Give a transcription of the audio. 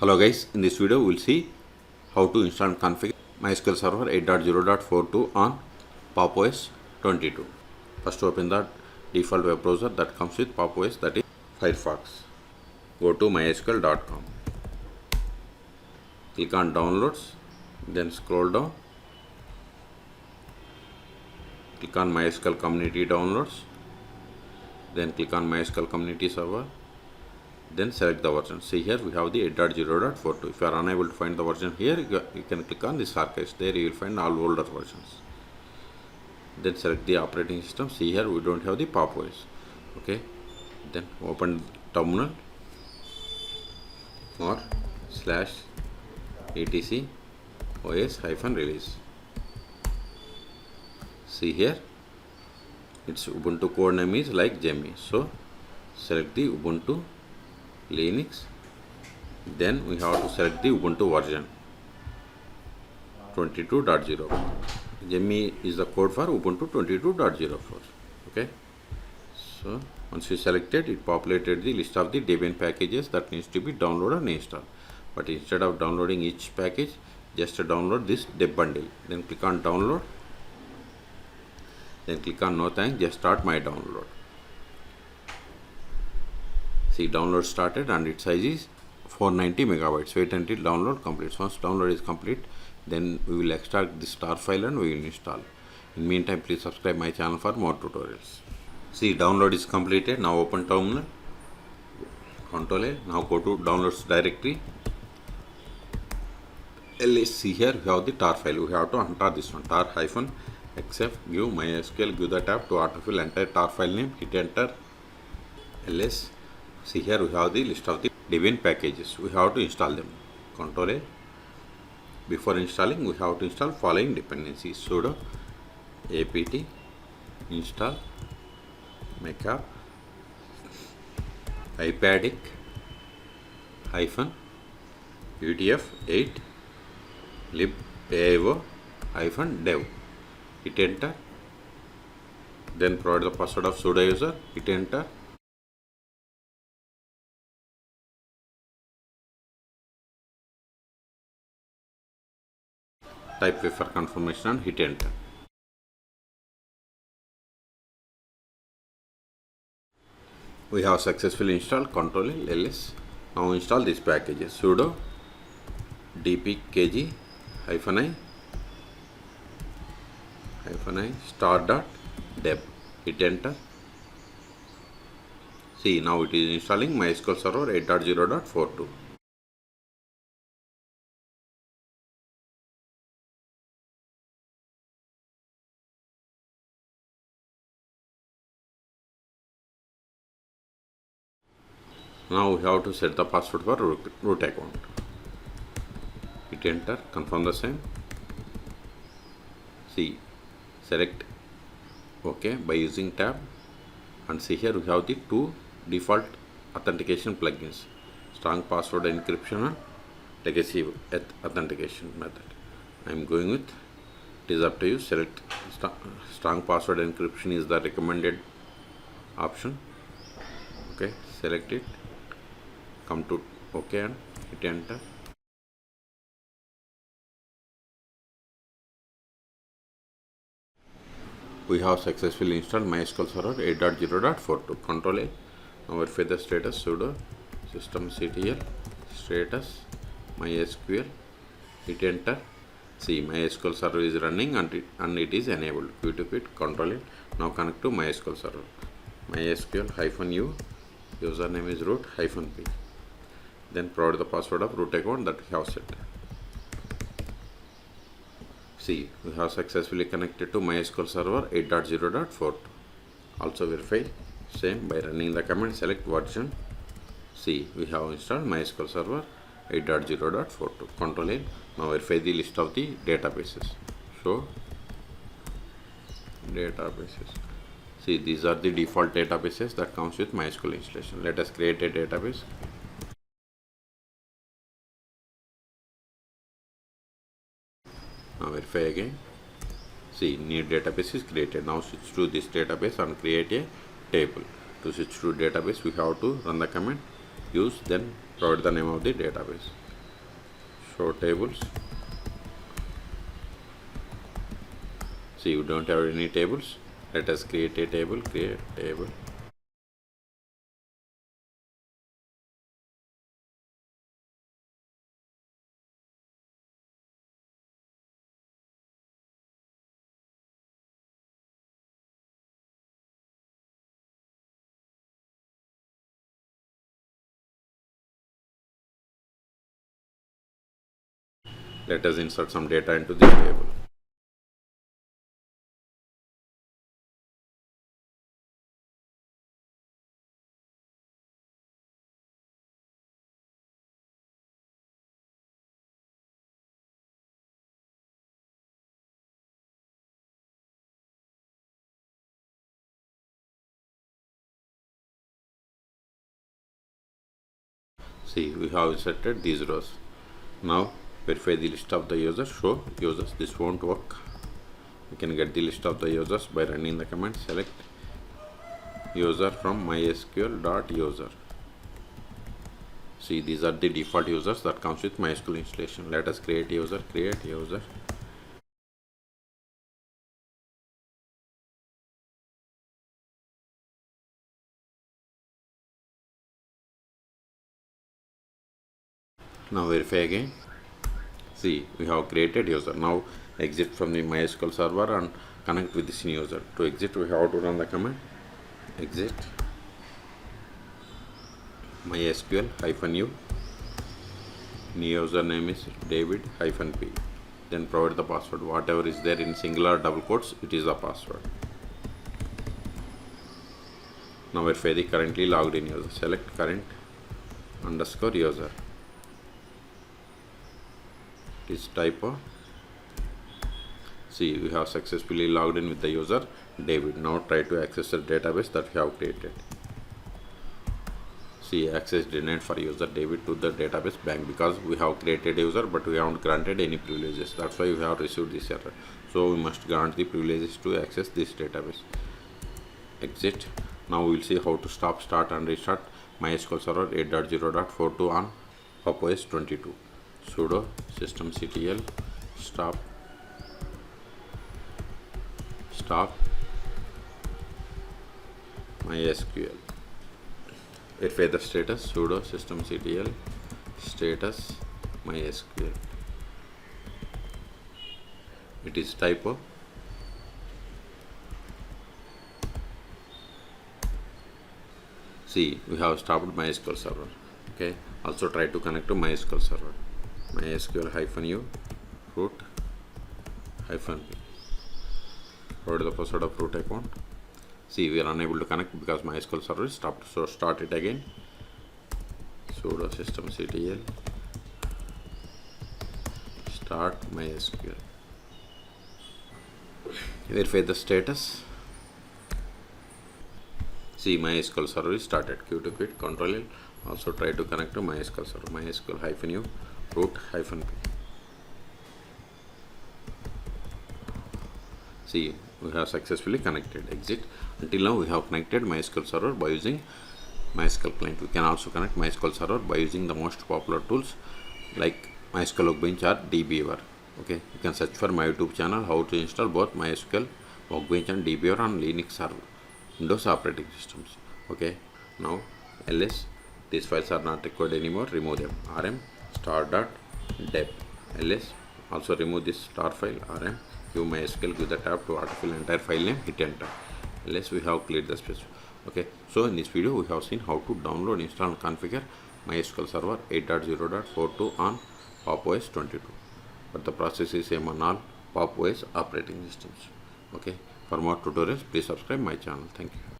Hello guys, in this video we will see how to install and configure MySQL Server 8.0.42 on Pop! OS 22. First open the default web browser that comes with Pop! OS, that is Firefox. Go to mysql.com. Click on downloads, then scroll down. Click on MySQL Community Downloads, then click on MySQL Community Server. Then select the version. See here we have the 8.0.42. If you are unable to find the version here, you can click on this archives. There you will find all older versions. Then select the operating system. See here we don't have the Pop! OS. Okay. Then open terminal or /etc os-release. See here its Ubuntu code name is like Jemmy. So select the Ubuntu Linux, then we have to select the Ubuntu version 22.04. Jemmy is the code for Ubuntu 22.04. Okay, so once you selected, it populated the list of the Debian packages that needs to be downloaded and installed. But instead of downloading each package, just download this deb bundle. Then click on download, then click on no thanks, just start my download. See, download started and its size is 490 megabytes. Wait until download completes. Once download is complete, then we will extract the star file and we will install. In meantime, please subscribe my channel for more tutorials. See, download is completed. Now open terminal, Ctrl A. Now go to downloads directory. Let's see here we have the tar file. We have to untar this one, tar-exf, give MySQL, give the tab to autofill entire tar file name, hit enter, ls. See here we have the list of the Debian packages. We have to install them. Ctrl A. Before installing, we have to install following dependencies: sudo apt-install makeup libaio-dev -udf8 libaio-dev. Hit enter. Then provide the password of sudo user. Hit enter. Type for confirmation and hit enter. We have successfully installed. Ctrl ls. Now install these packages: sudo dpkg -i star.deb. Hit enter. See, now it is installing MySQL Server 8.0.42. Now we have to set the password for root account. Hit enter, confirm the same. See, select OK by using tab, and see here we have the two default authentication plugins: strong password encryption and legacy authentication method. I am going with, it is up to you. Select strong password encryption is the recommended option. Okay, select it, come to OK and hit enter. We have successfully installed MySQL Server 8.0.42. Ctrl A. Now verify the status: sudo systemctl status MySQL. Hit enter. See, MySQL Server is running and it is enabled. Q to quit. Ctrl A. Now connect to MySQL Server. MySQL -u, username is root -p. Then provide the password of root account that we have set. See, we have successfully connected to MySQL Server 8.0.42. Also verify same by running the command select version. See, we have installed MySQL Server 8.0.42. Ctrl A. Now verify the list of the databases. So, databases. See, these are the default databases that comes with MySQL installation. Let us create a database. Now verify again. See, new database is created. Now switch to this database and create a table. To switch to database, we have to run the command use, then provide the name of the database. show tables. See, we don't have any tables. Let us create a table. Create table. Let us insert some data into this table. See, we have inserted these rows. Now verify the list of the users. Show users. This won't work. We can get the list of the users by running the command select user from mysql.user. See, these are the default users that comes with MySQL installation. Let us create user. Create user. Now verify again. See, we have created user. Now exit from the MySQL server and connect with this new user. To exit, we have to run the command exit MySQL -u. New username is David-P. Then provide the password. Whatever is there in singular double quotes, it is the password. Now verify the currently logged in user. Select current underscore user. It is typo. See, we have successfully logged in with the user David. Now try to access the database that we have created. See, access denied for user David to the database bank because we have created user but we haven't granted any privileges. That's why we have received this error. So we must grant the privileges to access this database. Exit. Now we will see how to stop, start and restart MySQL Server 8.0.42 on Pop OS 22. Sudo systemctl stop MySQL. Verify the status. Sudo systemctl status MySQL. It is typo. See, we have stopped MySQL server. Okay. Also try to connect to MySQL server. MySQL -u root -p. Provide the password of root account. See, we are unable to connect because MySQL server is stopped. So start it again. Sudo systemctl start MySQL. Verify the status. See, MySQL server is started. Q to quit. Control L. Also try to connect to MySQL server. MySQL -u root -p. See, we have successfully connected. Exit. Until now we have connected MySQL server by using MySQL client. We can also connect MySQL server by using the most popular tools like MySQL Workbench or dbeaver. Okay, you can search for my YouTube channel how to install both MySQL Workbench and dbeaver on Linux or Windows operating systems. Okay, now ls these files are not required anymore. Remove them. rm star.deb ls. Also remove this star file. rm give MySQL, give the tab to autofill entire file name, hit enter. Else we have cleared the space. Okay, so in this video we have seen how to download, install and configure MySQL Server 8.0.42 on Pop OS 22. But the process is same on all Pop OS operating systems. Okay, for more tutorials please subscribe my channel. Thank you.